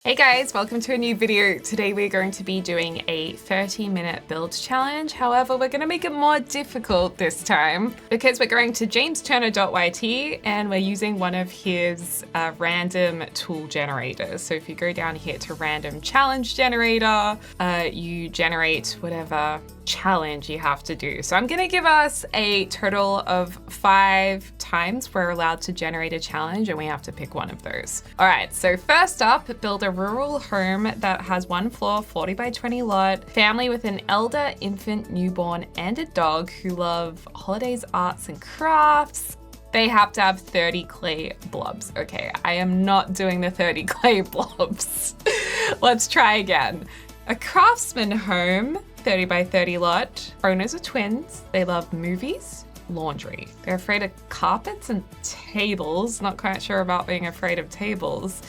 Hey guys, welcome to a new video. Today we're going to be doing a 30-minute build challenge. However, we're going to make it more difficult this time because we're going to jamesturner.yt and we're using one of his random tool generators. So if you go down here to random challenge generator, you generate whatever challenge you have to do. So I'm going to give us a total of 5 times we're allowed to generate a challenge and we have to pick one of those. All right, so first up, build a rural home that has 1 floor, 40 by 20 lot, family with an elder, infant, newborn, and a dog who love holidays, arts, and crafts. They have to have 30 clay blobs. Okay, I am not doing the 30 clay blobs. Let's try again. A craftsman home, 30 by 30 lot. Owners are twins. They love movies, laundry. They're afraid of carpets and tables. Not quite sure about being afraid of tables.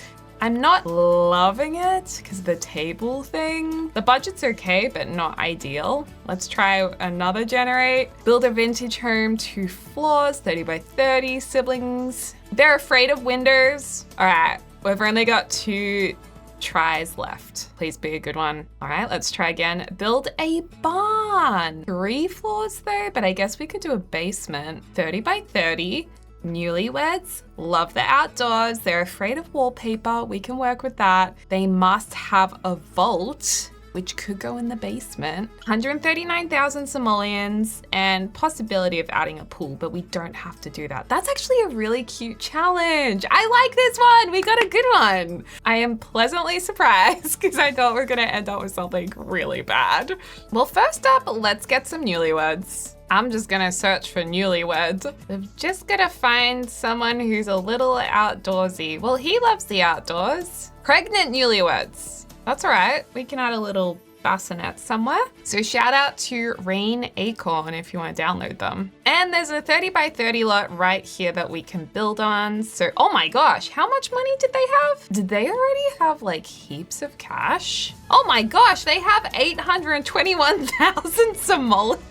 I'm not loving it because of the table thing. The budget's okay, but not ideal. Let's try another generate. Build a vintage home, 2 floors, 30 by 30, siblings. They're afraid of windows. All right, we've only got 2 tries left. Please be a good one. All right, let's try again. Build a barn. 3 floors though, but I guess we could do a basement. 30 by 30. Newlyweds, love the outdoors. They're afraid of wallpaper. We can work with that. They must have a vault, which could go in the basement. 139,000 simoleons and possibility of adding a pool, but we don't have to do that. That's actually a really cute challenge. I like this one. We got a good one. I am pleasantly surprised because I thought we were gonna end up with something really bad. Well, first up, let's get some newlyweds. I'm just gonna search for newlyweds. We're just gonna find someone who's a little outdoorsy. Well, he loves the outdoors. Pregnant newlyweds. That's all right. We can add a little bassinet somewhere. So shout out to Rain Acorn if you want to download them. And there's a 30 by 30 lot right here that we can build on. So, oh my gosh, how much money did they have? Did they already have like heaps of cash? Oh my gosh, they have 821,000 simoleons.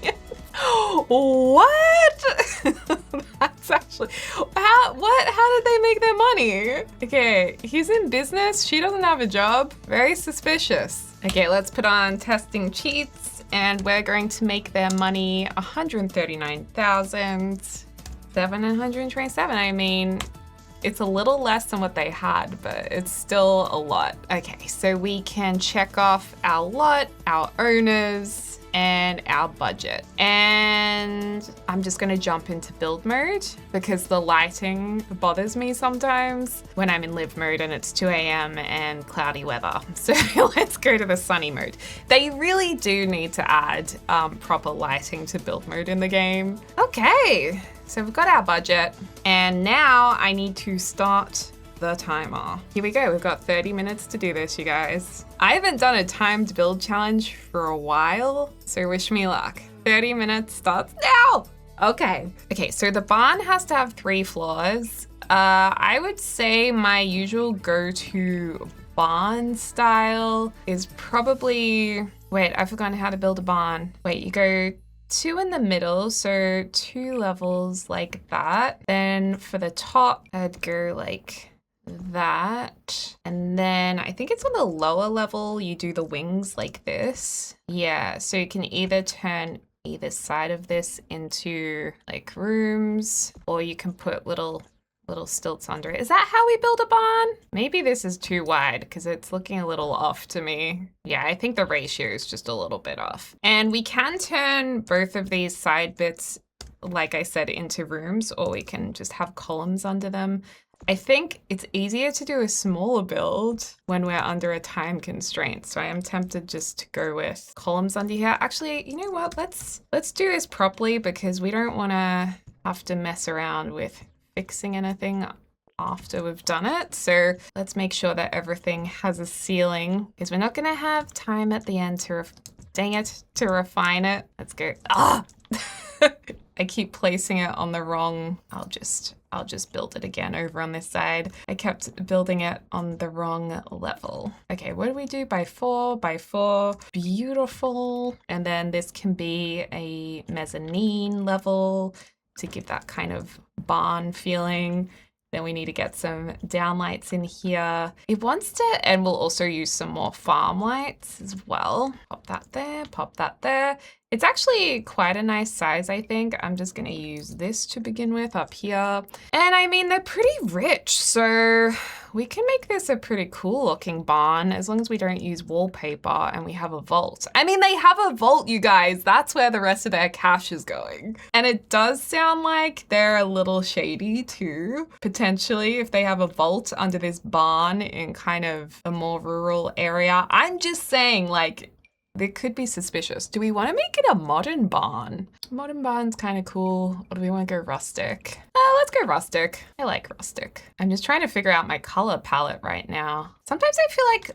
What? That's actually, how did they make their money? Okay, he's in business. She doesn't have a job. Very suspicious. Okay, let's put on testing cheats and we're going to make their money 139,727. I mean, it's a little less than what they had, but it's still a lot. Okay, so we can check off our lot, our owners, and our budget. And I'm just gonna jump into build mode because the lighting bothers me sometimes when I'm in live mode and it's 2 a.m. and cloudy weather. So let's go to the sunny mode. They really do need to add proper lighting to build mode in the game. Okay, so we've got our budget and now I need to start the timer. Here we go. We've got 30 minutes to do this, you guys. I haven't done a timed build challenge for a while, so wish me luck. 30 minutes starts now. Okay, so the barn has to have 3 floors. I would say my usual go-to barn style is probably, wait, I've forgotten how to build a barn. Wait, you go 2 in the middle, so 2 levels like that. Then for the top, I'd go like that, and then I think it's on the lower level you do the wings like this. Yeah, so you can either turn either side of this into like rooms, or you can put little stilts under it. Is that how we build a barn? Maybe this is too wide because it's looking a little off to me. Yeah, I think the ratio is just a little bit off. And we can turn both of these side bits, like I said, into rooms, or we can just have columns under them. I think it's easier to do a smaller build when we're under a time constraint. So I am tempted just to go with columns under here. Actually, you know what? Let's do this properly because we don't want to have to mess around with fixing anything after we've done it. So let's make sure that everything has a ceiling because we're not going to have time at the end to refine it. Let's go. Ah! I keep placing it on the wrong. I'll just build it again over on this side. I kept building it on the wrong level. Okay, what do we do? By 4, by 4. Beautiful. And then this can be a mezzanine level to give that kind of barn feeling. Then we need to get some downlights in here. It wants to, and we'll also use some more farm lights as well. Pop that there, pop that there. It's actually quite a nice size, I think. I'm just gonna use this to begin with up here. And I mean, they're pretty rich, so we can make this a pretty cool looking barn as long as we don't use wallpaper and we have a vault. I mean, they have a vault, you guys. That's where the rest of their cash is going. And it does sound like they're a little shady too, potentially, if they have a vault under this barn in kind of a more rural area. I'm just saying, like, it could be suspicious. Do we want to make it a modern barn? Modern barn's kind of cool. Or do we want to go rustic? Let's go rustic. I like rustic. I'm just trying to figure out my color palette right now. Sometimes I feel like,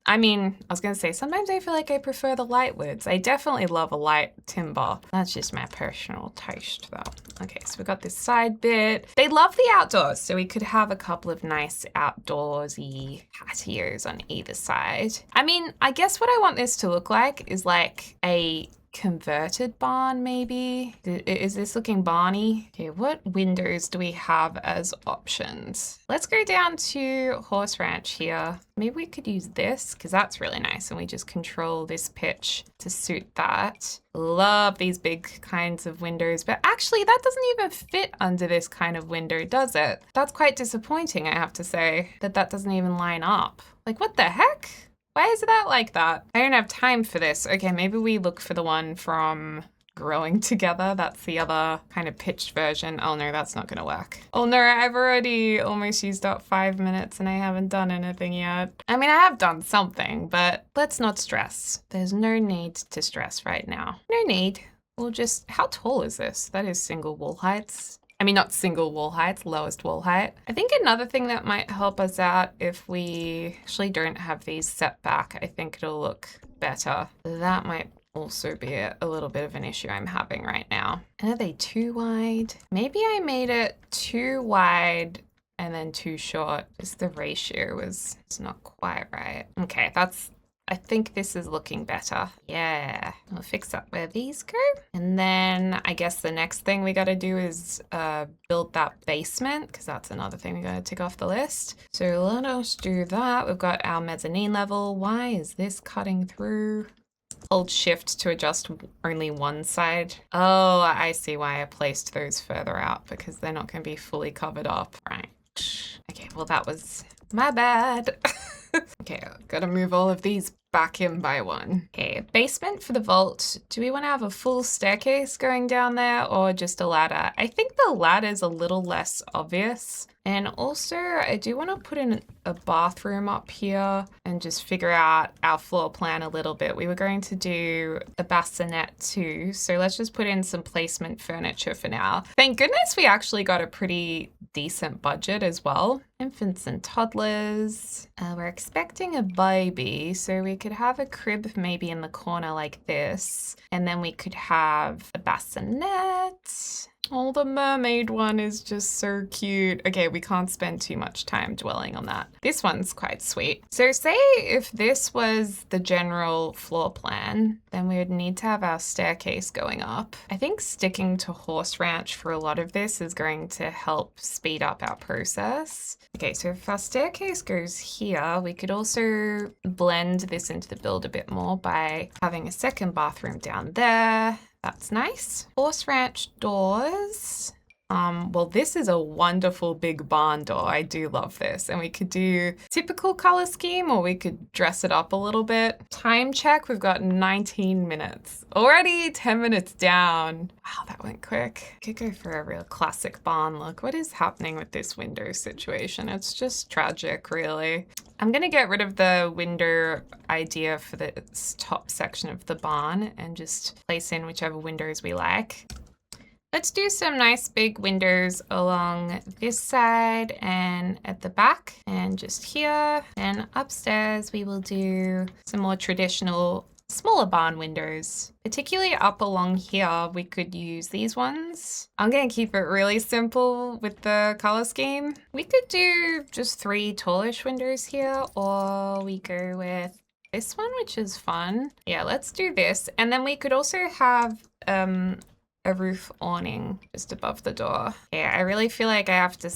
I was gonna say, sometimes I feel like I prefer the light woods. I definitely love a light timber. That's just my personal taste though. Okay, so we got this side bit. They love the outdoors, so we could have a couple of nice outdoorsy patios on either side. I mean, I guess what I want this to look like is like a converted barn, maybe? Is this looking barny? Okay, what windows do we have as options? Let's go down to Horse Ranch here. Maybe we could use this because that's really nice and we just control this pitch to suit that. Love these big kinds of windows, but actually that doesn't even fit under this kind of window, does it? That's quite disappointing, I have to say, that doesn't even line up. Like, what the heck? Why is that like that? I don't have time for this. Okay, maybe we look for the one from Growing Together. That's the other kind of pitched version. Oh no, that's not gonna work. Oh no, I've already almost used up 5 minutes and I haven't done anything yet. I mean, I have done something, but let's not stress. There's no need to stress right now. No need. We'll just, how tall is this? That is single wall heights. I mean, not single wall heights, lowest wall height. I think another thing that might help us out if we actually don't have these set back, I think it'll look better. That might also be a little bit of an issue I'm having right now. And are they too wide? Maybe I made it too wide and then too short. Just the ratio was, it's not quite right. Okay, I think this is looking better. Yeah, we'll fix up where these go. And then I guess the next thing we gotta do is build that basement, because that's another thing we gotta tick off the list. So let us do that. We've got our mezzanine level. Why is this cutting through? Hold shift to adjust only one side. Oh, I see why I placed those further out, because they're not gonna be fully covered up. Right. Okay, well that was my bad. Okay, gotta move all of these back in by one. Okay, basement for the vault. Do we want to have a full staircase going down there or just a ladder? I think the ladder's a little less obvious. And also, I do want to put in a bathroom up here and just figure out our floor plan a little bit. We were going to do a bassinet too, so let's just put in some placement furniture for now. Thank goodness we actually got a pretty decent budget as well. Infants and toddlers. We're expecting a baby, so we could have a crib maybe in the corner like this, and then we could have a bassinet. Oh, the mermaid one is just so cute. Okay, we can't spend too much time dwelling on that. This one's quite sweet. So say if this was the general floor plan, then we would need to have our staircase going up. I think sticking to Horse Ranch for a lot of this is going to help speed up our process. Okay, so if our staircase goes here, we could also blend this into the build a bit more by having a second bathroom down there. That's nice. Horse Ranch doors. Well, this is a wonderful big barn door. I do love this. And we could do typical color scheme or we could dress it up a little bit. Time check, we've got 19 minutes. Already 10 minutes down. Wow, that went quick. Could go for a real classic barn look. What is happening with this window situation? It's just tragic, really. I'm gonna get rid of the window idea for this top section of the barn and just place in whichever windows we like. Let's do some nice big windows along this side and at the back and just here. And upstairs we will do some more traditional smaller barn windows. Particularly up along here, we could use these ones. I'm gonna keep it really simple with the color scheme. We could do just 3 tallish windows here, or we go with this one, which is fun. Yeah, let's do this. And then we could also have a roof awning just above the door. Yeah, I really feel like I have to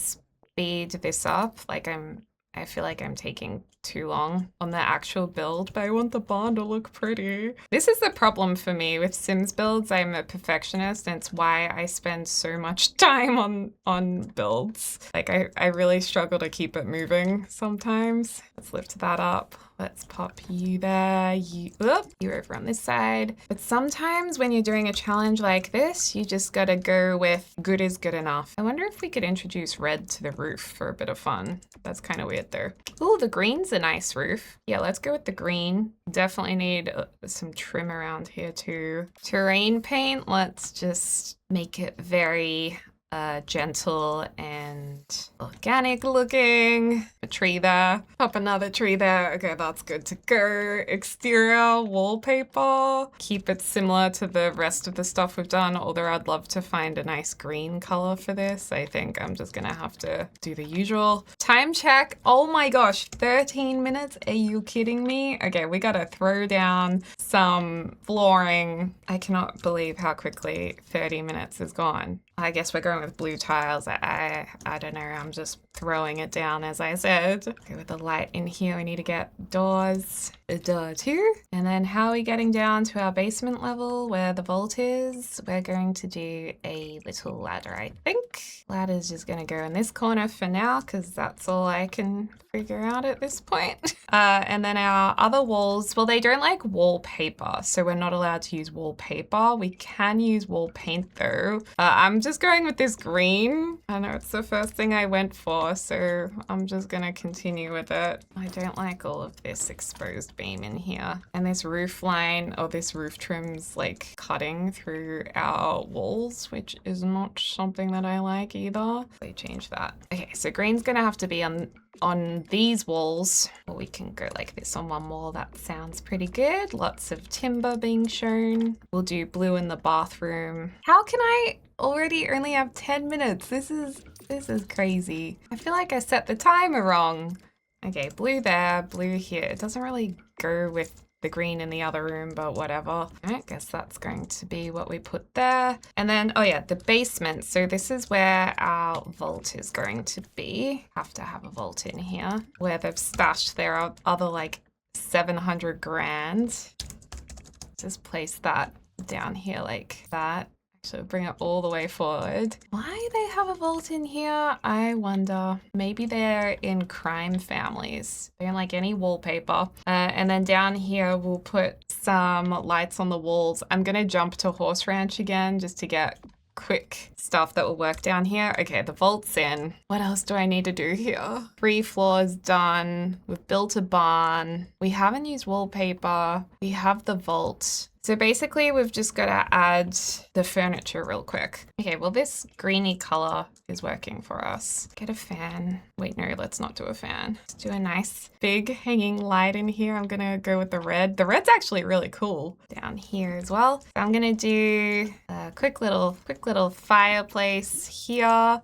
speed this up. Like I feel like I'm taking too long on the actual build, but I want the barn to look pretty. This is the problem for me with Sims builds. I'm a perfectionist, and it's why I spend so much time on builds. Like I really struggle to keep it moving sometimes. Let's lift that up. Let's pop you there, you over on this side. But sometimes when you're doing a challenge like this, you just gotta go with good is good enough. I wonder if we could introduce red to the roof for a bit of fun. That's kind of weird though. Oh, the green's a nice roof. Yeah, let's go with the green. Definitely need some trim around here too. Terrain paint, let's just make it very gentle and organic looking. A tree there. Pop another tree there. Okay, that's good to go. Exterior wallpaper. Keep it similar to the rest of the stuff we've done, although I'd love to find a nice green color for this. I think I'm just gonna have to do the usual. Time check. Oh my gosh, 13 minutes? Are you kidding me? Okay, we gotta throw down some flooring. I cannot believe how quickly 30 minutes is gone. I guess we're going with blue tiles. I don't know, I'm just throwing it down as I said. Okay, with the light in here, we need to get doors. A door too. And then how are we getting down to our basement level where the vault is? We're going to do a little ladder, I think. Ladder's just gonna go in this corner for now because that's all I can figure out at this point. And then our other walls, well, they don't like wallpaper, so we're not allowed to use wallpaper. We can use wall paint though. I'm just going with this green. I know it's the first thing I went for, so I'm just gonna continue with it. I don't like all of this exposed beam in here. And this roof line, or this roof trim's like cutting through our walls, which is not something that I like either. They change that. Okay, so green's gonna have to be on these walls, or we can go like this on one wall. That sounds pretty good. Lots of timber being shown. We'll do blue in the bathroom. How can I already only have 10 minutes? This is crazy. I feel like I set the timer wrong. Okay, blue there, blue here. It doesn't really go with the green in the other room, but whatever. I guess that's going to be what we put there. And then, oh yeah, the basement. So this is where our vault is going to be. Have to have a vault in here where they've stashed their other like 700 grand. Just place that down here like that. So bring it all the way forward. Why they have a vault in here? I wonder. Maybe they're in crime families. They don't like any wallpaper. And then down here, we'll put some lights on the walls. I'm gonna jump to Horse Ranch again just to get quick stuff that will work down here. Okay, the vault's in. What else do I need to do here? 3 floors done. We've built a barn. We haven't used wallpaper. We have the vault. So basically we've just got to add the furniture real quick. Okay, well this greeny color is working for us. Get a fan. Wait, no, let's not do a fan. Let's do a nice big hanging light in here. I'm gonna go with the red. The red's actually really cool down here as well. So I'm gonna do a quick little fireplace here.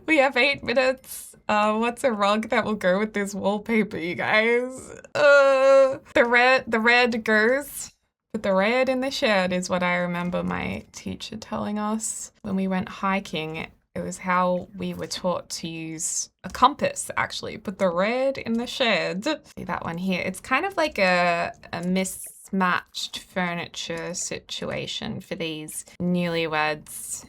We have 8 minutes. What's a rug that will go with this wallpaper, you guys? The red goes. But the red in the shed is what I remember my teacher telling us when we went hiking. It was how we were taught to use a compass, actually. But the red in the shed, see that one here, it's kind of like a mismatched furniture situation for these newlyweds.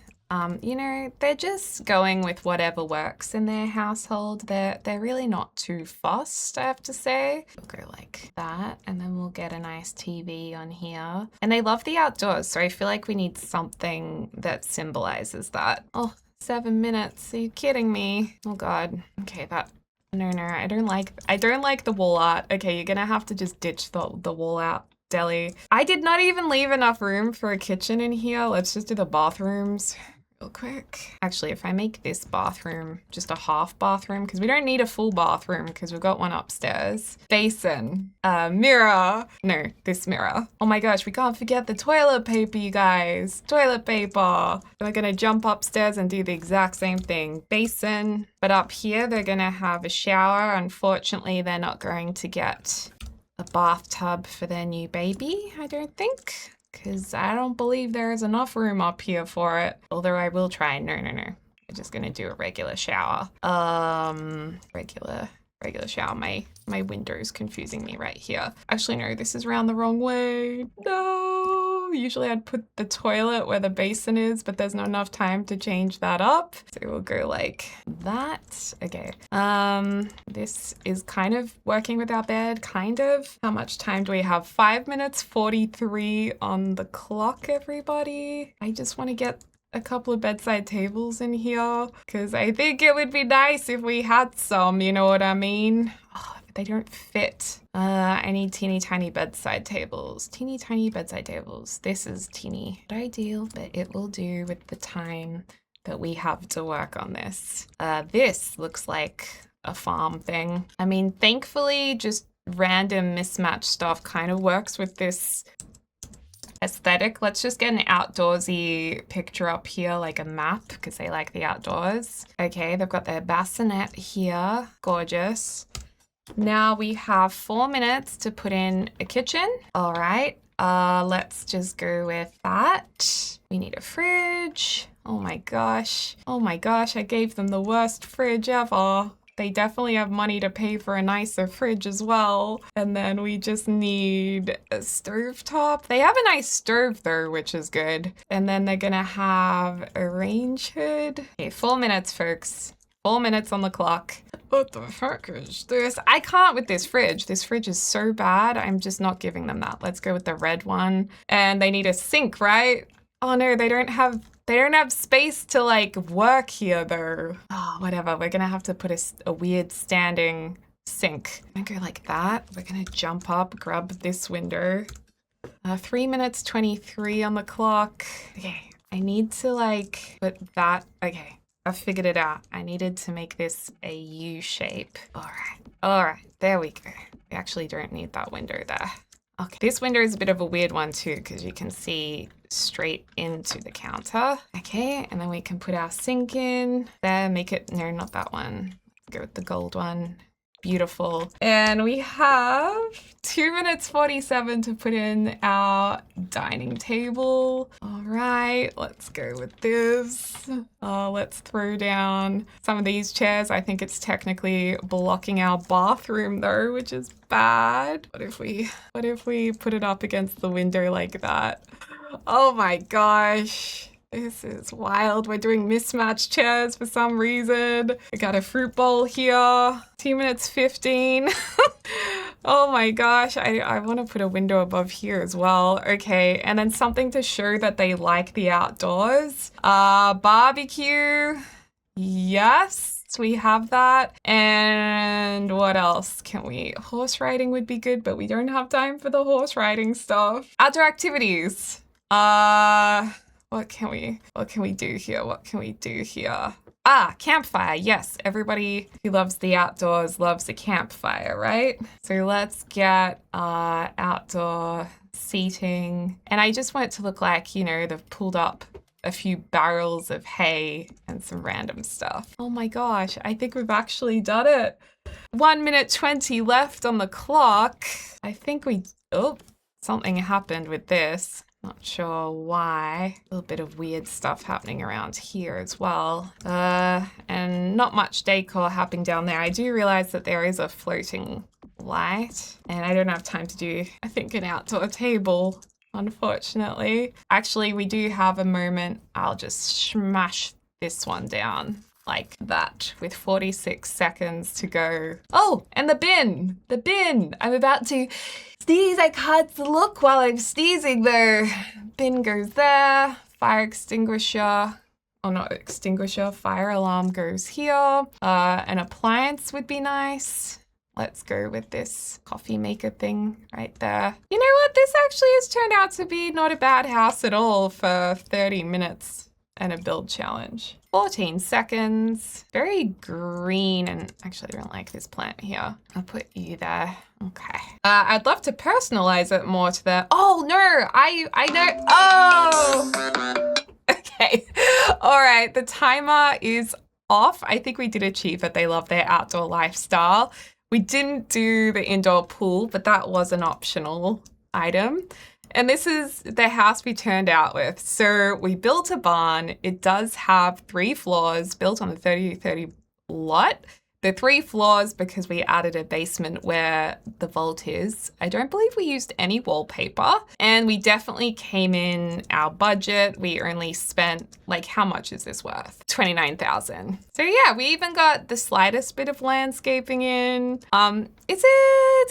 You know, they're just going with whatever works in their household. They're really not too fussed, I have to say. We'll go like that, and then we'll get a nice TV on here. And they love the outdoors, so I feel like we need something that symbolizes that. Oh, 7 minutes. Are you kidding me? Oh God. Okay, that. No, I don't like the wall art. Okay, you're gonna have to just ditch the wall art. Deli. I did not even leave enough room for a kitchen in here. Let's just do the bathrooms real quick. Actually, if I make this bathroom just a half bathroom, because we don't need a full bathroom because we've got one upstairs. Basin, mirror. No, this mirror. Oh my gosh, we can't forget the toilet paper, you guys. Toilet paper. We're gonna jump upstairs and do the exact same thing. Basin, but up here they're gonna have a shower. Unfortunately, they're not going to get a bathtub for their new baby, I don't think, because I don't believe there is enough room up here for it. Although I will try. No. we're just gonna do a regular shower. Regular shower. My window's confusing me right here. Actually, no, this is around the wrong way. No, usually I'd put the toilet where the basin is, but there's not enough time to change that up. So we'll go like that. Okay. This is kind of working with our bed, kind of. How much time do we have? 5 minutes 43 on the clock, everybody. I just want to get a couple of bedside tables in here because I think it would be nice if we had some, you know what I mean? Oh, but they don't fit. I need teeny tiny bedside tables. Teeny tiny bedside tables. This is teeny. Not ideal, but it will do with the time that we have to work on this. This looks like a farm thing. I mean, thankfully, just random mismatched stuff kind of works with this aesthetic. Let's just get an outdoorsy picture up here, like a map, because they like the outdoors. Okay, they've got their bassinet here. Gorgeous. Now we have 4 minutes to put in a kitchen. All right, let's just go with that. We need a fridge. Oh my gosh. Oh my gosh, I gave them the worst fridge ever. They definitely have money to pay for a nicer fridge as well. And then we just need a stovetop. They have a nice stove though, which is good. And then they're gonna have a range hood. Okay, 4 minutes, folks. 4 minutes on the clock. What the fuck is this? I can't with this fridge. This fridge is so bad. I'm just not giving them that. Let's go with the red one. And they need a sink, right? Oh no, they don't have space to like work here though. Oh, whatever. We're gonna have to put a weird standing sink. I'm gonna go like that. We're gonna jump up, grab this window. 3 minutes 23 on the clock. Okay, I need to like put that. Okay, I figured it out. I needed to make this a U shape. All right, there we go. We actually don't need that window there. Okay, this window is a bit of a weird one too, because you can see straight into the counter. Okay, and then we can put our sink in there, make it, no, not that one. Let's go with the gold one. Beautiful. And we have 2 minutes 47 to put in our dining table. All right, let's go with this. Let's throw down some of these chairs. I think it's technically blocking our bathroom though, which is bad. What if we put it up against the window like that? Oh my gosh. This is wild. We're doing mismatched chairs for some reason. I got a fruit bowl here. 2 minutes 15. Oh my gosh. I want to put a window above here as well. Okay. And then something to show that they like the outdoors. Barbecue. Yes, we have that. And what else can we? Horse riding would be good, but we don't have time for the horse riding stuff. Outdoor activities. What can we do here? What can we do here? Campfire. Yes, everybody who loves the outdoors loves a campfire, right? So let's get outdoor seating. And I just want it to look like, you know, they've pulled up a few barrels of hay and some random stuff. Oh my gosh, I think we've actually done it. 1 minute 20 left on the clock. I think something happened with this. Not sure why. A little bit of weird stuff happening around here as well. And not much decor happening down there. I do realize that there is a floating light and I don't have time to do, I think, an outdoor table, unfortunately. Actually, we do have a moment. I'll just smash this one down like that with 46 seconds to go. Oh, and the bin. I'm about to sneeze. I can't look while I'm sneezing though. Bin goes there. Fire extinguisher. Oh, not extinguisher. Fire alarm goes here. An appliance would be nice. Let's go with this coffee maker thing right there. You know what? This actually has turned out to be not a bad house at all for 30 minutes. And a build challenge. 14 seconds. Very green, and actually I don't like this plant here. I'll put you there. Okay. I'd love to personalize it more to the, oh no, I know, oh! Okay, all right, the timer is off. I think we did achieve that they love their outdoor lifestyle. We didn't do the indoor pool, but that was an optional item. And this is the house we turned out with. So we built a barn. It does have 3 floors built on a 30-30 lot. The 3 floors because we added a basement where the vault is. I don't believe we used any wallpaper, and we definitely came in our budget. We only spent, like, how much is this worth? 29,000. So yeah, we even got the slightest bit of landscaping in. It's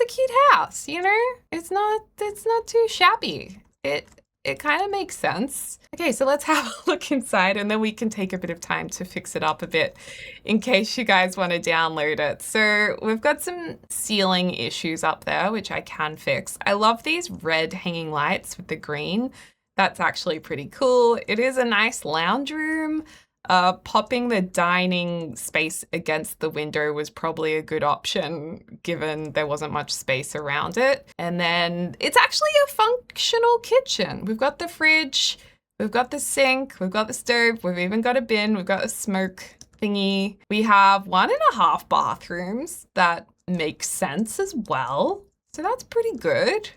a cute house, you know? It's not too shabby. It kind of makes sense. Okay, so let's have a look inside and then we can take a bit of time to fix it up a bit in case you guys want to download it. So we've got some ceiling issues up there, which I can fix. I love these red hanging lights with the green. That's actually pretty cool. It is a nice lounge room. Popping the dining space against the window was probably a good option given there wasn't much space around it. And then it's actually a functional kitchen. We've got the fridge, we've got the sink, we've got the stove, we've even got a bin, we've got a smoke thingy. We have 1.5 bathrooms that make sense as well. So that's pretty good.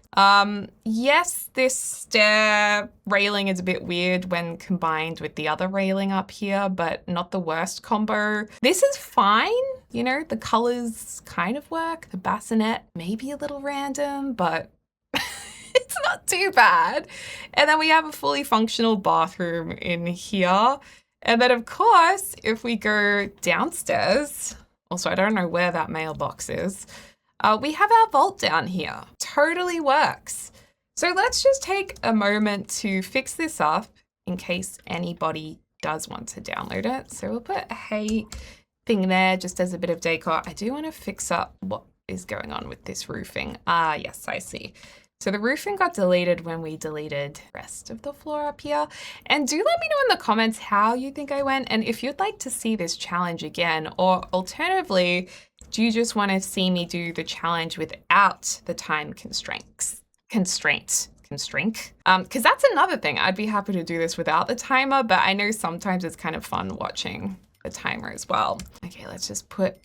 Yes, this stair railing is a bit weird when combined with the other railing up here, but not the worst combo. This is fine. You know, the colors kind of work. The bassinet may be a little random, but it's not too bad. And then we have a fully functional bathroom in here. And then of course, if we go downstairs, also I don't know where that mailbox is, we have our vault down here. Totally works. So let's just take a moment to fix this up in case anybody does want to download it. So we'll put a hay thing there just as a bit of decor. I do want to fix up what is going on with this roofing. Ah, yes, I see. So the roofing got deleted when we deleted the rest of the floor up here. And do let me know in the comments how you think I went and if you'd like to see this challenge again, or alternatively, do you just want to see me do the challenge without the time constraint? Because that's another thing. I'd be happy to do this without the timer, but I know sometimes it's kind of fun watching the timer as well. Okay, let's just put,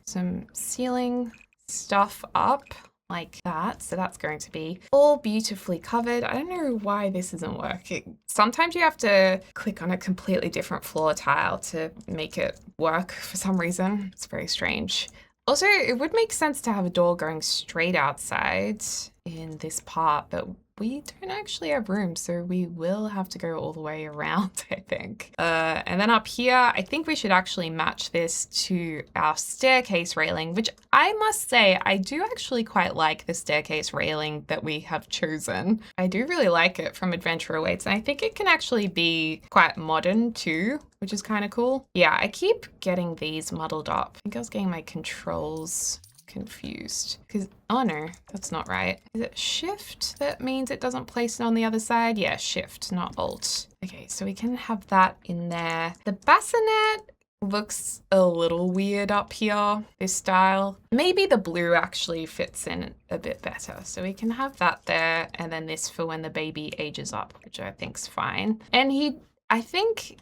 some ceiling stuff up like that. So that's going to be all beautifully covered. I don't know why this isn't working. Sometimes you have to click on a completely different floor tile to make it work for some reason. It's very strange. Also, it would make sense to have a door going straight outside in this part, but we don't actually have room, so we will have to go all the way around, I think. And then up here, I think we should actually match this to our staircase railing, which I must say, I do actually quite like the staircase railing that we have chosen. I do really like it from Adventure Awaits, and I think it can actually be quite modern too, which is kind of cool. Yeah, I keep getting these muddled up. I think I was getting my controls confused because, oh no, that's not right. Is it shift that means it doesn't place it on the other side? Yeah, shift, not alt. Okay, so we can have that in there. The bassinet looks a little weird up here, this style. Maybe the blue actually fits in a bit better. So we can have that there, and then this for when the baby ages up, which I think's fine. And I think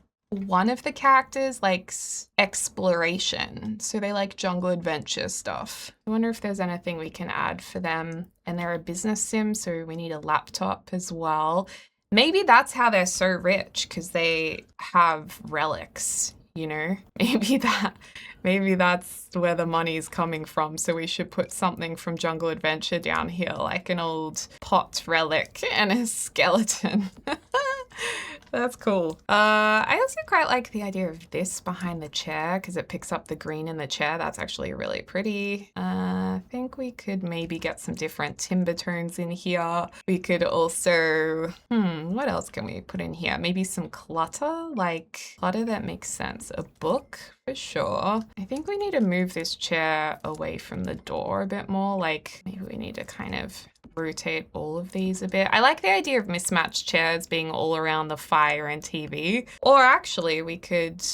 one of the characters likes exploration, so they like jungle adventure stuff. I wonder if there's anything we can add for them. And they're a business sim, so we need a laptop as well. Maybe that's how they're so rich, because they have relics, you know? Maybe that's where the money's coming from. So we should put something from Jungle Adventure down here, like an old pot relic and a skeleton. That's cool. I also quite like the idea of this behind the chair because it picks up the green in the chair. That's actually really pretty. I think we could maybe get some different timber tones in here. We could also, what else can we put in here? Maybe some clutter, like clutter that makes sense. A book for sure. I think we need to move this chair away from the door a bit more. Like maybe we need to kind of rotate all of these a bit. I like the idea of mismatched chairs being all around the fire and TV. Or actually we could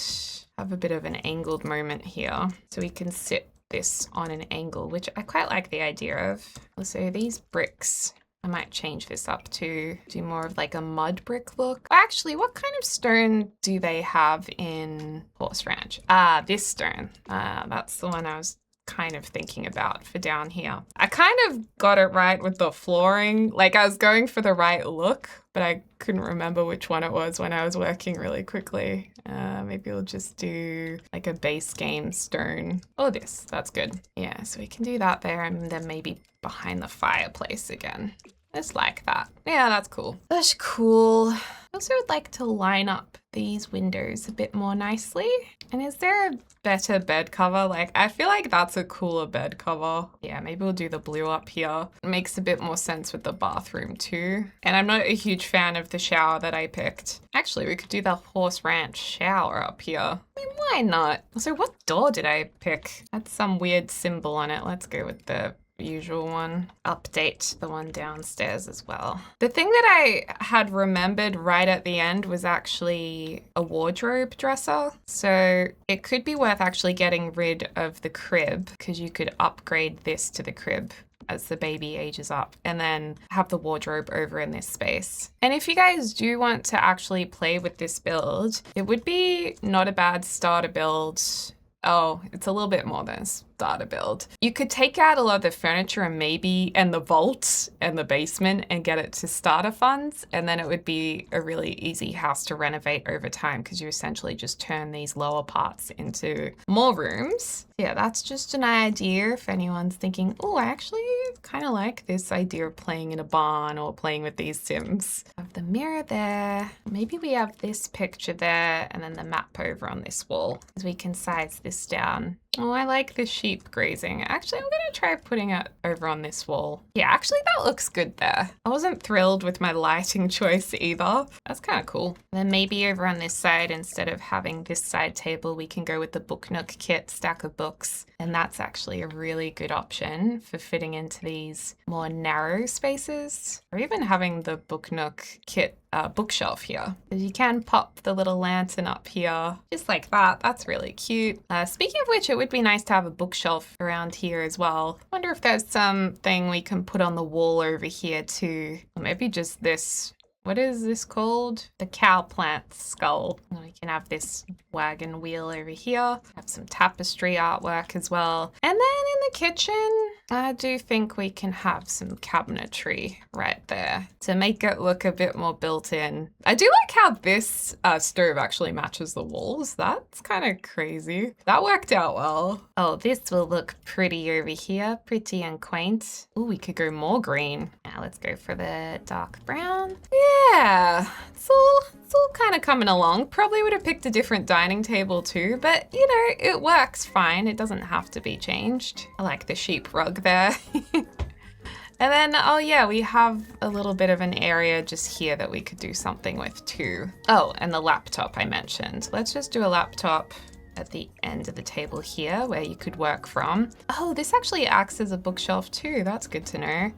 have a bit of an angled moment here. So we can sit this on an angle, which I quite like the idea of. Also these bricks, I might change this up to do more of like a mud brick look. Actually, what kind of stone do they have in Horse Ranch? Ah, this stone. That's the one I was kind of thinking about for down here. I kind of got it right with the flooring. Like, I was going for the right look, but I couldn't remember which one it was when I was working really quickly. Maybe we'll just do like a base game stone. Oh, that's good. Yeah, so we can do that there, and then maybe behind the fireplace again. Just like that. Yeah, that's cool. That's cool. I also would like to line up these windows a bit more nicely. And is there a better bed cover? Like, I feel like that's a cooler bed cover. Yeah, maybe we'll do the blue up here. It makes a bit more sense with the bathroom too. And I'm not a huge fan of the shower that I picked. Actually, we could do the horse ranch shower up here. I mean, why not? So what door did I pick? That's some weird symbol on it. Let's go with the usual one. Update the one downstairs as well. The thing that I had remembered right at the end was actually a wardrobe dresser. So it could be worth actually getting rid of the crib, because you could upgrade this to the crib as the baby ages up, and then have the wardrobe over in this space. And if you guys do want to actually play with this build, it would be not a bad starter build. Oh, it's a little bit more than a starter build. You could take out a lot of the furniture and the vault and the basement and get it to starter funds, and then it would be a really easy house to renovate over time, because you essentially just turn these lower parts into more rooms. Yeah, that's just an idea if anyone's thinking, oh, I actually kind of like this idea of playing in a barn or playing with these Sims. Have the mirror there. Maybe we have this picture there and then the map over on this wall, as we can size this down. Oh, I like the sheep grazing. Actually, I'm gonna try putting it over on this wall. Yeah, actually that looks good there. I wasn't thrilled with my lighting choice either. That's kind of cool. And then maybe over on this side, instead of having this side table, we can go with the Book Nook kit stack of books. And that's actually a really good option for fitting into these more narrow spaces, or even having the Book Nook kit bookshelf here. You can pop the little lantern up here, just like that. That's really cute. Speaking of which, it would be nice to have a bookshelf around here as well. I wonder if there's something we can put on the wall over here too. Or maybe just this. What is this called? The cow plant skull. And we can have this wagon wheel over here. Have some tapestry artwork as well. And then in the kitchen, I do think we can have some cabinetry right there to make it look a bit more built in. I do like how this stove actually matches the walls. That's kind of crazy. That worked out well. Oh, this will look pretty over here. Pretty and quaint. Oh, we could go more green. Now let's go for the dark brown. Yeah, it's all kind of coming along. Probably would have picked a different dining table too, but you know, it works fine. It doesn't have to be changed. I like the sheep rug there. And then, oh yeah, we have a little bit of an area just here that we could do something with too. Oh, and the laptop I mentioned. Let's just do a laptop at the end of the table here where you could work from. Oh, this actually acts as a bookshelf too. That's good to know.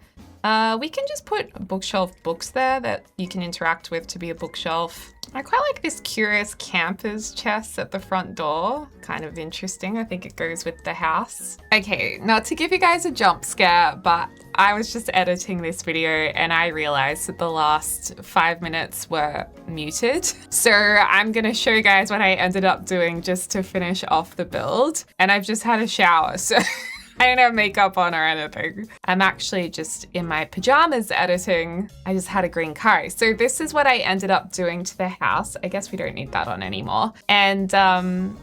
We can just put bookshelf books there that you can interact with to be a bookshelf. I quite like this curious camper's chest at the front door. Kind of interesting. I think it goes with the house. Okay, not to give you guys a jump scare, but I was just editing this video and I realized that the last 5 minutes were muted. So I'm gonna show you guys what I ended up doing just to finish off the build. And I've just had a shower, so I don't have makeup on or anything. I'm actually just in my pajamas editing. I just had a green curry. So this is what I ended up doing to the house. I guess we don't need that on anymore. And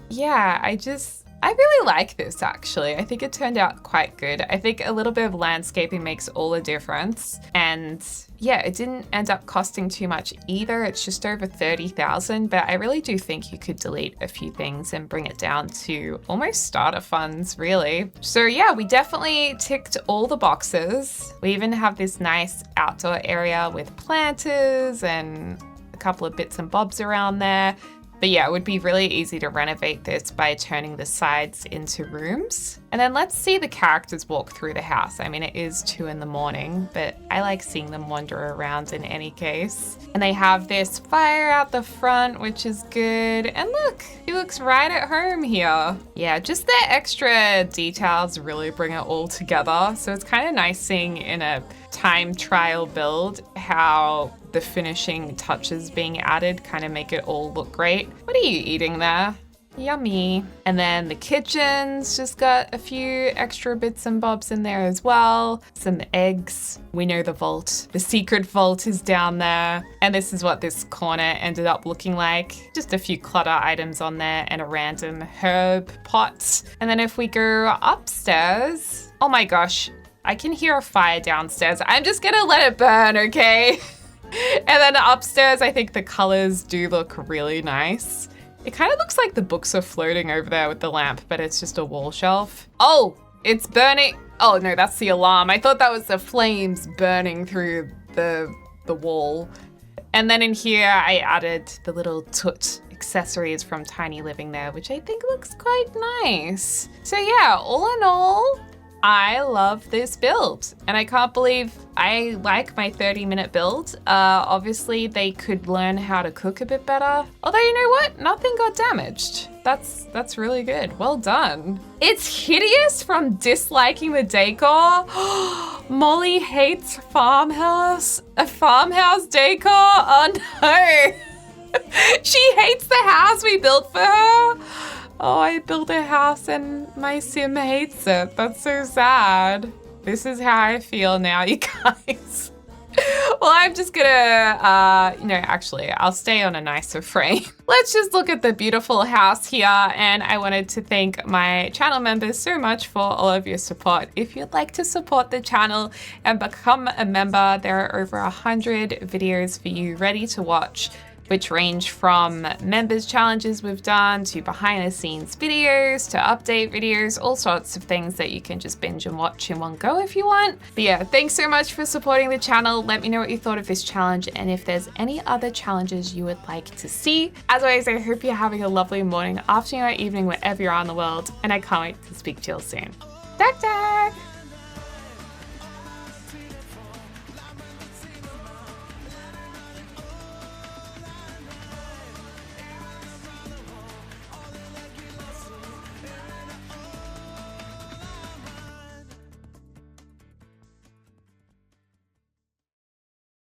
yeah, I really like this actually. I think it turned out quite good. I think a little bit of landscaping makes all the difference. And yeah, it didn't end up costing too much either. It's just over 30,000, but I really do think you could delete a few things and bring it down to almost starter funds, really. So yeah, we definitely ticked all the boxes. We even have this nice outdoor area with planters and a couple of bits and bobs around there. But yeah, it would be really easy to renovate this by turning the sides into rooms. And then let's see the characters walk through the house. I mean, it is 2 a.m, but I like seeing them wander around in any case. And they have this fire out the front, which is good. And look, he looks right at home here. Yeah, just the extra details really bring it all together. So it's kind of nice seeing in a time trial build how the finishing touches being added kind of make it all look great. What are you eating there? Yummy. And then the kitchen's just got a few extra bits and bobs in there as well. Some eggs. We know the vault. The secret vault is down there. And this is what this corner ended up looking like. Just a few clutter items on there and a random herb pot. And then if we go upstairs, oh my gosh, I can hear a fire downstairs. I'm just gonna let it burn, okay? And then upstairs, I think the colors do look really nice. It kind of looks like the books are floating over there with the lamp, but it's just a wall shelf. Oh, it's burning. Oh no, that's the alarm. I thought that was the flames burning through the wall. And then in here, I added the little toot accessories from Tiny Living there, which I think looks quite nice. So yeah, all in all, I love this build and I can't believe I like my 30-minute build. Obviously they could learn how to cook a bit better. Although you know what? Nothing got damaged. That's really good. Well done. It's hideous from disliking the decor. Molly hates farmhouse. A farmhouse decor? Oh no. She hates the house we built for her. Oh, I built a house and my sim hates it. That's so sad. This is how I feel now, you guys. Well, I'm just gonna, actually, I'll stay on a nicer frame. Let's just look at the beautiful house here. And I wanted to thank my channel members so much for all of your support. If you'd like to support the channel and become a member, there are over 100 videos for you ready to watch, which range from members challenges we've done to behind the scenes videos to update videos, all sorts of things that you can just binge and watch in one go if you want. But yeah, thanks so much for supporting the channel. Let me know what you thought of this challenge and if there's any other challenges you would like to see. As always, I hope you're having a lovely morning, afternoon, or evening, wherever you are in the world, and I can't wait to speak to you all soon. Dak dak!